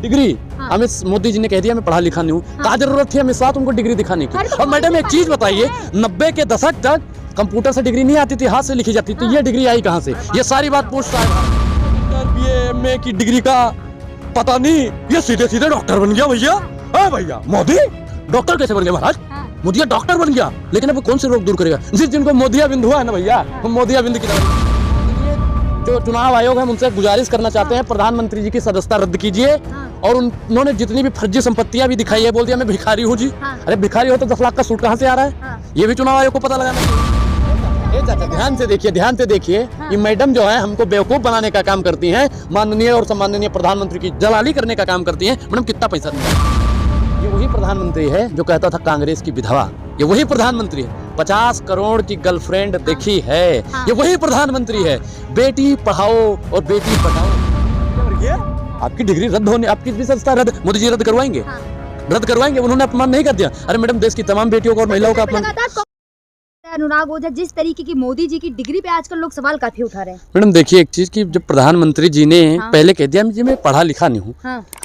Degree Amit Modi ji ने कह दिया मैं पढ़ा लिखा नहीं हूँ। कहाँ जरूरत थी अमित शाह तुमको डिग्री दिखाने की? और मैडम एक चीज बताइए, 90 के दशक तक कंप्यूटर से डिग्री नहीं आती थी, हाथ से लिखी जाती थी। ये डिग्री आई कहाँ से? ये सारी बात पूछता है। BA की डिग्री का पता नहीं, ये सीधे सीधे डॉक्टर बन गया भैया। भैया मोदी डॉक्टर कैसे बन गया महाराज? मोदी डॉक्टर बन गया, लेकिन अब कौन से रोग दूर करेगा? जिनको मोदिया बिंदु हुआ है ना भैया, हम मोदिया बिंदु की तरह। जो चुनाव आयोग है उनसे गुजारिश करना चाहते हैं, प्रधानमंत्री जी की सदस्यता रद्द कीजिए। और उन्होंने जितनी भी फर्जी संपत्तियां भी दिखाई है, बोल दिया मैं भिखारी हूँ जी। अरे भिखारी हो तो 10 लाख का सूट कहाँ से आ रहा है? ये भी चुनाव आयोग को पता लगाना चाहिए। चाचा ध्यान से देखिए, ये मैडम जो है हमको बेवकूफ बनाने का काम करती हैं, माननीय और सम्माननीय प्रधानमंत्री की जलाली करने का काम करती हैं। मैडम कितना पैसा दिया? ये वही प्रधानमंत्री है जो कहता था कांग्रेस की विधवा, ये वही प्रधानमंत्री है। 50 करोड़ की गर्लफ्रेंड देखी है, ये वही प्रधानमंत्री है। बेटी पढ़ाओ और बेटी पढ़ाओ। आपकी डिग्री रद्द होने, आपकी भी संस्था रद्द, मोदी जी रद्द करवाएंगे? रद्द करवाएंगे? उन्होंने अपमान नहीं कर दिया? अरे मैडम देश की तमाम बेटियों को और महिलाओं का अपमान। अनुराग ओझा, जिस तरीके की मोदी जी की डिग्री पे आजकल लोग सवाल काफी उठा रहे हैं। मैडम देखिए एक चीज की, जब प्रधानमंत्री जी ने पहले कह दिया जी मैं पढ़ा लिखा नहीं हूँ,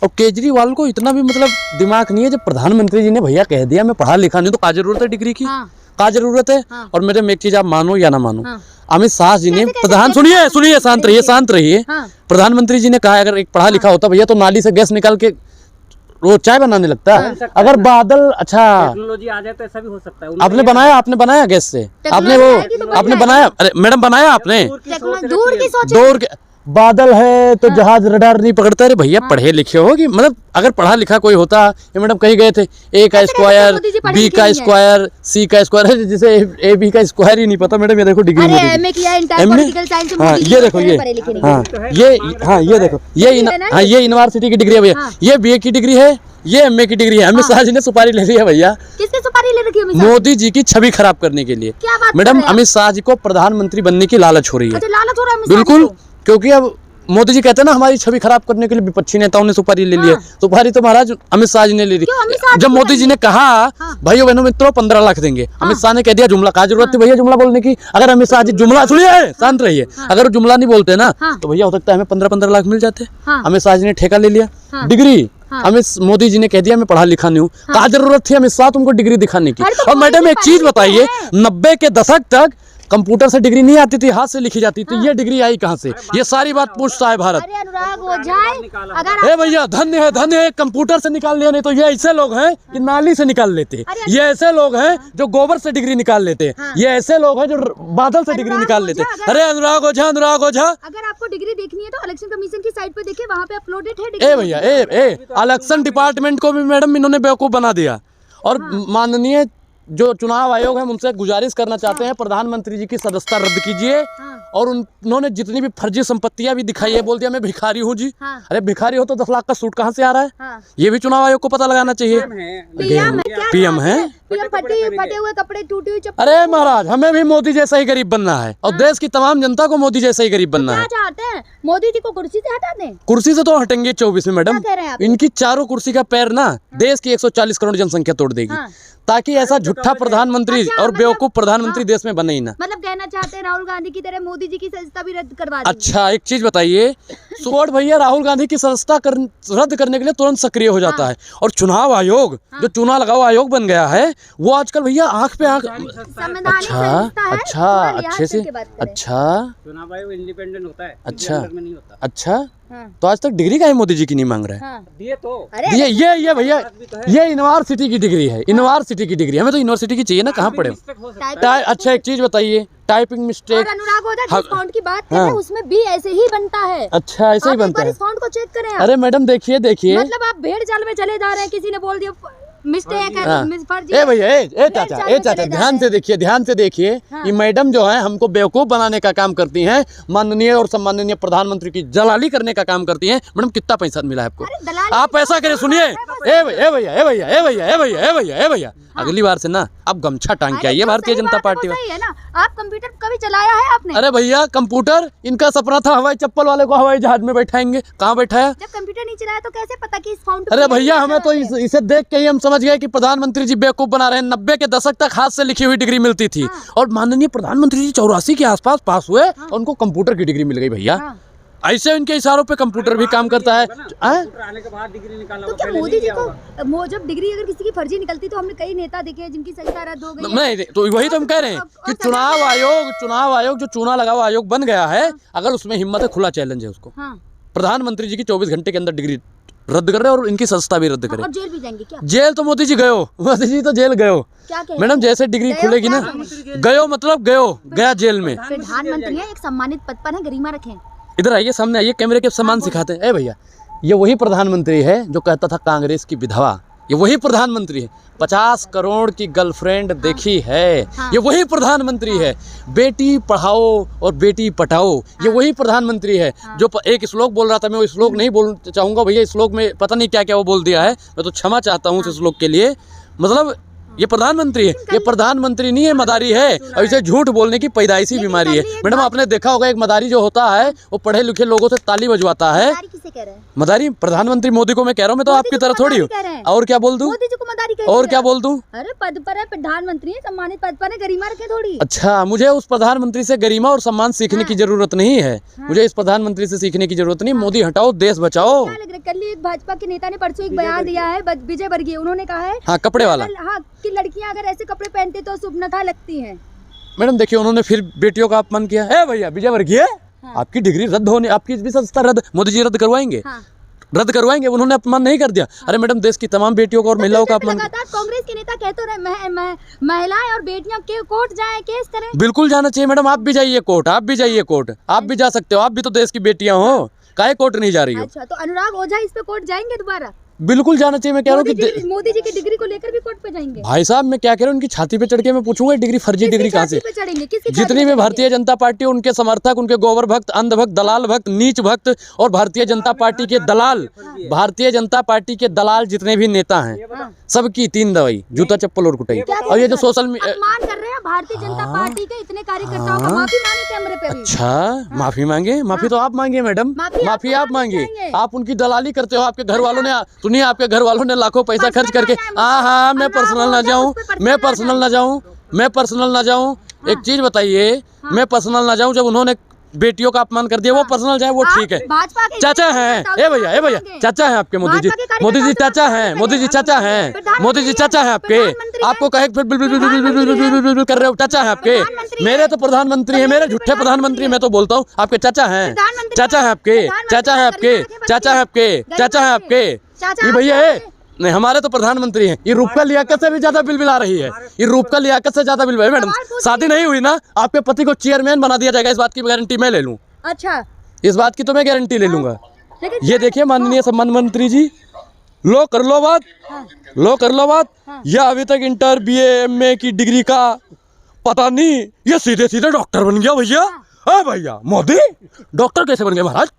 और केजरीवाल को इतना भी मतलब दिमाग नहीं है, जब प्रधानमंत्री जी ने भैया कह दिया मैं पढ़ा लिखा नहीं, तो क्या जरूरत है डिग्री की? क्या जरूरत है? और मेरे एक चीज आप मानो या ना मानो, अमित शाह जी ने सुनिए शांत रहिए। प्रधानमंत्री जी ने कहा अगर एक पढ़ा लिखा होता भैया तो नाली से गैस निकाल के रोज चाय बनाने लगता है। अगर बादल टेक्नोलॉजी आ जाए तो ऐसा भी हो सकता है। आपने बनाया गैस से, आपने बनाया? अरे मैडम बनाया आपने? दूर की सोच, दूर के बादल है तो जहाज रडार नहीं पकड़ता। अरे भैया पढ़े लिखे हो कि मतलब अगर पढ़ा लिखा कोई होता, ये मैडम कहीं गए थे, ए का स्क्वायर, बी का स्क्वायर, सी का स्क्वायर, जिसे ए बी का स्क्वायर ही नहीं पता। मैडम ये देखो डिग्री, ये देखो ये यूनिवर्सिटी की डिग्री है भैया, ये BA की डिग्री है, ये MA की डिग्री है। अमित शाह जी ने सुपारी ले ली है भैया। किसने सुपारी ले रखी है? मोदी जी की छवि खराब करने के लिए। मैडम अमित शाह जी को प्रधानमंत्री बनने की लालच हो रही है। लालच हो रहा है बिल्कुल, क्योंकि अब मोदी जी कहते हैं ना हमारी छवि खराब करने के लिए विपक्षी नेताओं ने सुपारी ले लिया। सुपारी तो महाराज अमित शाह जी ने ले ली। जब मोदी जी ने कहा भाइयों बहनों मित्रों 15 लाख देंगे, अमित शाह ने कह दिया जुमला। क्या जरूरत थी भैया जुमला बोलने की? अगर अमित शाह जी जुमला, सुनिए शांत रहिए, अगर जुमला नहीं बोलते ना तो भैया हो सकता है हमें 15-15 लाख मिल जाते। अमित शाह जी ने ठेका ले लिया डिग्री। अमित मोदी जी ने कह दिया मैं पढ़ा लिखा नहीं हूँ। क्या जरूरत थी अमित शाह तुमको डिग्री दिखाने की? और मैडम एक चीज बताइए, 90 के दशक तक कंप्यूटर से डिग्री नहीं आती थी, हाथ से लिखी जाती थी। ये डिग्री आई कहाँ से? ये सारी बात पूछता है भारत। अरे भैया धन्य है कंप्यूटर से निकाल लिया, नहीं तो ये ऐसे लोग हैं कि नाली से निकाल लेते। ये ऐसे लोग हैं जो गोबर से डिग्री निकाल लेते। ये ऐसे लोग हैं जो बादल से डिग्री निकाल लेते। अरे अनुराग ओझा, अगर आपको डिग्री देखनी है तो इलेक्शन कमीशन की साइट पे देखिए, वहाँ पे अपलोडेड है डिग्री। भैया इलेक्शन डिपार्टमेंट को भी मैडम इन्होंने बेवकूफ बना दिया। और माननीय जो चुनाव आयोग है उनसे गुजारिश करना चाहते हैं, प्रधानमंत्री जी की सदस्यता रद्द कीजिए। और उन्होंने जितनी भी फर्जी संपत्तियां भी दिखाई है, बोल दिया मैं भिखारी हूँ जी। अरे भिखारी हो तो 10 लाख का सूट कहाँ से आ रहा है? ये भी चुनाव आयोग को पता लगाना चाहिए। PM है, फटे हुए कपड़े, टूटी हुई चप्पल। अरे महाराज हमें भी मोदी जैसा ही गरीब बनना है, और देश की तमाम जनता को मोदी जैसा ही गरीब बनना है। चाहते हैं मोदी जी को कुर्सी से हटा दें? कुर्सी से तो हटेंगे 24 में मैडम। इनकी चारों कुर्सी का पैर ना देश की 140 करोड़ जनसंख्या तोड़ देगी, ताकि ऐसा झूठा प्रधानमंत्री और बेवकूफ प्रधानमंत्री देश में बने ही ना। मतलब कहना चाहते हैं राहुल गांधी की तरह मोदी जी की सदस्यता भी रद्द करवा देंगे। अच्छा एक चीज बताइए, सुगोड़ भैया राहुल गांधी की सदस्यता रद्द करने के लिए तुरंत सक्रिय हो जाता है। और चुनाव आयोग जो चुनाव लगाओ आयोग बन गया है, वो आजकल भैया आंख पे आंख। अच्छा अच्छे से, अच्छा चुनाव आयोग इंडिपेंडेंट होता है, अच्छा तो आज तक डिग्री का ही मोदी जी की नहीं मांग रहा है। दिए तो ये भैया ये यूनिवर्सिटी की डिग्री है, यूनिवर्सिटी की डिग्री। हमें तो यूनिवर्सिटी की चाहिए ना, कहाँ पढ़े? अच्छा एक चीज बताइए, टाइपिंग मिस्टेक। अनुराग ओझा जिस फॉन्ट की बात कर रहे हैं उसमें भी ऐसे ही बनता है। अच्छा ऐसे ही बनता है? इस फॉन्ट को चेक करें। अरे मैडम देखिए मतलब आप भेड़ जाल में चले जा रहे हैं, किसी ने बोल दिया मिस्टेक है। भैया चाचा ध्यान से देखिए, ये मैडम जो है हमको बेवकूफ बनाने का काम करती हैं, माननीय और सम्माननीय प्रधानमंत्री की जलाली करने का काम करती हैं। मैडम कितना पैसा मिला है आपको? आप ऐसा करें, सुनिए भैया अगली बार से ना आप गमछा टांग के आइए भारतीय जनता पार्टी में। आप कंप्यूटर कभी चलाया है आपने? अरे भैया कंप्यूटर इनका सपना था, हवाई चप्पल वाले को हवाई जहाज में बैठाएंगे, कहाँ बैठाया? जब कंप्यूटर नहीं चलाया तो कैसे पता कि इस फॉन्ट? अरे भैया हमें तो इसे देख के ही हम समझ गए कि प्रधानमंत्री जी बेवकूफ बना रहे हैं। 90 के दशक तक हाथ से लिखी हुई डिग्री मिलती थी, और माननीय प्रधानमंत्री जी 84 के आसपास पास हुए, उनको कंप्यूटर की डिग्री मिल गई भैया। ऐसे उनके इशारों पे कंप्यूटर भी काम करता है। कंप्यूटर आने के बाद डिग्री निकाला तो वो क्या पहले मोदी नहीं जी किया होगा। को जब डिग्री अगर किसी की फर्जी निकलती तो हमने कई नेता देखे हैं जिनकी सहिता रद्द हो गई है। नहीं, तो वही तो हम कह रहे हैं कि चुनाव आयोग जो चुनाव लगा हुआ आयोग बन गया है, अगर उसमें हिम्मत है, खुला चैलेंज है उसको, हाँ। प्रधानमंत्री जी की 24 घंटे के अंदर डिग्री रद्द कर रहे और इनकी सस्ता भी रद्द करे। और जेल भी जाएंगे क्या? जेल तो मोदी जी गयो, मोदी जी तो जेल गयो। क्या कह मैडम जैसे डिग्री गयो खुलेगी ना, क्या? गयो मतलब गया जेल में। प्रधानमंत्री है, एक सम्मानित पद पर है, गरिमा रखें। इधर आइए, सामने आइए, कैमरे के सामान सिखाते हैं। ए भैया, ये वही प्रधानमंत्री है जो कहता था कांग्रेस की विधवा, ये वही प्रधानमंत्री है। 50 करोड़ की गर्लफ्रेंड देखी है, ये वही प्रधानमंत्री है। बेटी पढ़ाओ और बेटी पटाओ, ये वही प्रधानमंत्री है। जो एक श्लोक बोल रहा था, मैं वो श्लोक नहीं बोल चाहूँगा भैया, श्लोक में पता नहीं क्या क्या वो बोल दिया है, मैं तो क्षमा चाहता हूँ उस श्लोक के लिए। मतलब ये प्रधानमंत्री है, ये प्रधानमंत्री नहीं है, मदारी है। और इसे झूठ बोलने की पैदाइशी बीमारी है। मैडम आपने देखा होगा, एक मदारी जो होता है वो पढ़े लिखे लोगों से ताली बजवाता है। किसे कह रहे हैं? मदारी प्रधानमंत्री मोदी को मैं कह रहा हूँ, मैं तो आपकी तरह थोड़ी हूँ। और क्या बोल दूं? मोदी जी को मदारी कह और रहे क्या हैं। बोल दूं? अरे पद पर है, प्रधानमंत्री है, सम्मानित पद पर है, गरिमा रखे थोड़ी। अच्छा, मुझे उस प्रधानमंत्री से गरिमा और सम्मान सीखने की जरूरत नहीं है। मुझे इस प्रधानमंत्री से सीखने की जरूरत नहीं। मोदी हटाओ, देश बचाओ। क्या लग रहा है? कल ही एक भाजपा के नेता ने परसों एक बयान दिया है, विजय वर्गीय, उन्होंने कहा है हाँ, कपड़े वाला। हाँ, कि लड़कियां अगर ऐसे कपड़े पहनते तो सुबनता लगती हैं। मैडम देखिए, उन्होंने फिर बेटियों का अपमान किया है। भैया विजय वर्गीय, आपकी डिग्री रद्द होने, आपकी भी संस्था रद्द, मोदी जी रद्द करवाएंगे। रद्द करवाएंगे, उन्होंने अपमान नहीं कर दिया। अरे मैडम, देश की तमाम बेटियों को और महिलाओं का अपमान। लगातार कांग्रेस के नेता कहते रहे महिलाएं और बेटियां के कोर्ट जाएं, केस करें। बिल्कुल जाना चाहिए मैडम, आप भी जाइए कोर्ट, आप भी जाइए कोर्ट, आप भी जा सकते हो, आप भी तो देश की बेटियां हो, काहे कोर्ट नहीं जा रही हो? अच्छा, तो अनुराग ओझा इस पे कोर्ट जाएंगे दोबारा? बिल्कुल जाना चाहिए। मैं कह रहा हूँ कि मोदी जी की डिग्री को लेकर भी कोर्ट पे जाएंगे। भाई साहब, मैं क्या कह रहा हूँ, उनकी छाती पे चढ़ के मैं पूछूंगा डिग्री फर्जी डिग्री कहाँ से? जितनी भी भारतीय जनता पार्टी, उनके समर्थक, उनके गोबर भक्त, अंध भक्त, दलाल भक्त, नीच भक्त और भारतीय जनता पार्टी के दलाल, भारतीय जनता पार्टी के दलाल जितने भी नेता हैं, सबकी 3 दवाई, जूता चप्पल और कुटाई। और ये जो सोशल अपमान कर रहे हैं भारतीय जनता पार्टी के इतने कार्यकर्ताओं का, माफी मांगे कैमरे पे भी। अच्छा, माफी मांगे? माफी तो आप मांगे मैडम, माफी आप मांगे। आप उनकी दलाली करते हो, आपके घर वालों ने, सुनिए, आपके घर वालों ने लाखों पैसा खर्च करके। हाँ, मैं पर्सनल ना जाऊं, मैं पर्सनल ना जाऊं। एक चीज बताइए, मैं पर्सनल ना जाऊं, जब उन्होंने बेटियों का अपमान कर दिया, वो पर्सनल जाए, वो ठीक है। चाचा हैं, ए भैया, चाचा हैं आपके मोदी जी, चाचा हैं, मोदी जी चाचा हैं आपके। आपको कहे फिर बिल्कुल कर रहे हो, चाचा हैं आपके। मेरे तो प्रधानमंत्री हैं, मेरे झूठे प्रधानमंत्री, मैं तो बोलता हूँ आपके चाचा हैं, आपके। ये भैया है नहीं, हमारे तो प्रधानमंत्री हैं। ये रूपका लियाकत से भी ज्यादा बिल बिला रही है, ये रूपका लियाकत से ज्यादा बिल। मैडम शादी नहीं हुई ना, आपके पति को चेयरमैन बना दिया जाएगा, इस बात की गारंटी मैं ले लूं। अच्छा, इस बात की तो मैं गारंटी ले लूंगा। ये देखिए माननीय सम्मान मंत्री जी, लो कर लो बात। या अभी तक इंटर BA MA की डिग्री का पता नहीं, ये सीधे डॉक्टर बन गया भैया। भैया, मोदी डॉक्टर कैसे बन गया महाराज?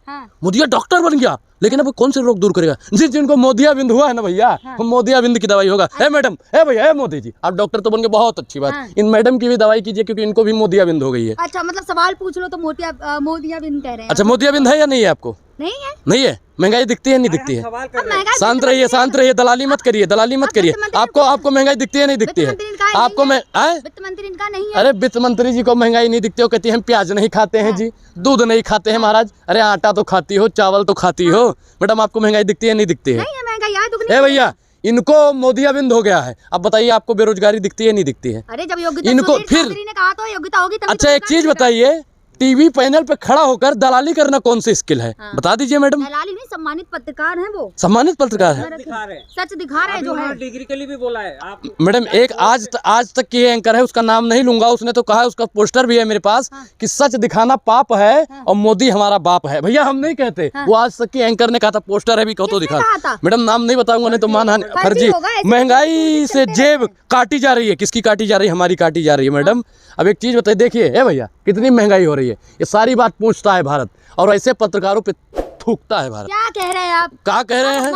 मोदी डॉक्टर बन गया, लेकिन अब कौन से रोग दूर करेगा? जिनको मोदियाबिंद हुआ है ना भैया, मोदियाबिंद की दवाई होगा। मैडम, भैया, मोदी जी आप डॉक्टर तो बन गए, बहुत अच्छी बात। इन मैडम की भी दवाई कीजिए, क्योंकि इनको भी मोदियाबिंद हो गई है। अच्छा, मतलब सवाल पूछ लो तो मोदियाबिंद कह रहे हैं। अच्छा, मोदियाबिंद है या नहीं है आपको? नहीं है। महंगाई दिखती है नहीं दिखती है? शांत रहिए, दलाली मत करिए। आपको महंगाई दिखती है नहीं दिखती है? आपको वित्त मंत्री इनका नहीं है। अरे वित्त मंत्री जी को महंगाई नहीं दिखती हो, कहती है हम प्याज नहीं खाते हैं जी, दूध नहीं खाते हैं महाराज। अरे आटा तो खाती हो, चावल तो खाती हो। मैडम आपको महंगाई दिखती है नहीं दिखती है? महंगाई भैया, इनको मोदियाबिंद हो गया है। अब बताइए, आपको बेरोजगारी दिखती है नहीं दिखती है? अरे जब योग्यता इनको फिर ने कहा तो योग्यता होगी तभी। अच्छा, एक चीज बताइए, टीवी पैनल पे खड़ा होकर दलाली करना कौन सी स्किल है? बता दीजिए मैडम। दलाली नहीं, सम्मानित पत्रकार हैं वो। सम्मानित पत्रकार है, सच दिखा रहे हैं जो है। डिग्री के लिए भी बोला है आप। मैडम, एक आज तक की एंकर है, उसका नाम नहीं लूंगा, उसने तो कहा, उसका पोस्टर भी है मेरे पास कि सच दिखाना पाप है और मोदी हमारा बाप है। भैया हम नहीं कहते, वो आज तक की एंकर ने कहा था, पोस्टर है भी, कहो तो दिखा। मैडम नाम नहीं बताऊंगा, नहीं तो मानहानि, फर्जी। महंगाई से जेब काटी जा रही है, किसकी काटी जा रही है? हमारी काटी जा रही है मैडम। अब एक चीज बताइए, देखिए भैया कितनी महंगाई हो रही है, ये सारी बात पूछता है भारत, और ऐसे पत्रकारों पे थूकता है भारत। क्या कह रहे हैं आप? क्या कह रहे हैं?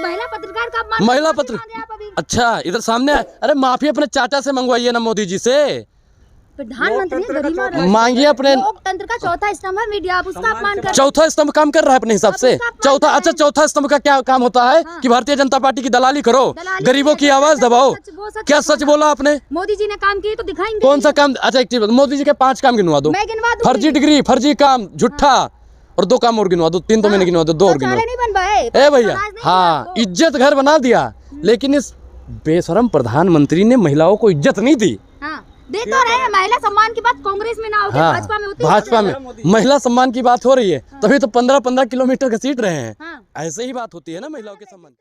महिला पत्रकार का महिला पत्रकार? अच्छा, इधर सामने। अरे माफी अपने चाचा से मंगवाइए ना, मोदी जी से। प्रधानमंत्री मांगिए अपने। लोकतंत्र का चौथा स्तंभ है मीडिया, आप उसका अपमान कर। चौथा स्तंभ काम कर रहा है अपने हिसाब से? चौथा स्तंभ का क्या काम होता है? कि भारतीय जनता पार्टी की दलाली करो, गरीबों की आवाज दबाओ। क्या सच बोला आपने? मोदी जी ने काम किए तो दिखाएंगे। कौन सा काम? अच्छा, एक चीज, मोदी जी के 5 काम गिनवा दो। मैं गिनवा दूं। फर्जी डिग्री, फर्जी काम, झूठा, और 2 काम और गिनवा दो, 3 तो मैंने गिनवा दो, 2 और गिनवा। नहीं बन पाए ए भैया, हाँ इज्जत घर बना दिया, लेकिन इस बेशरम प्रधानमंत्री ने महिलाओं को इज्जत नहीं दी। हाँ, दे तो रहे हैं। महिला सम्मान की बात कांग्रेस में ना होगी, हाँ, भाजपा में होती है। भाजपा में महिला सम्मान की बात हो रही है, तभी तो 15-15 किलोमीटर घसीट रहे हैं। हाँ। ऐसे ही बात होती है ना महिलाओं के सम्मान।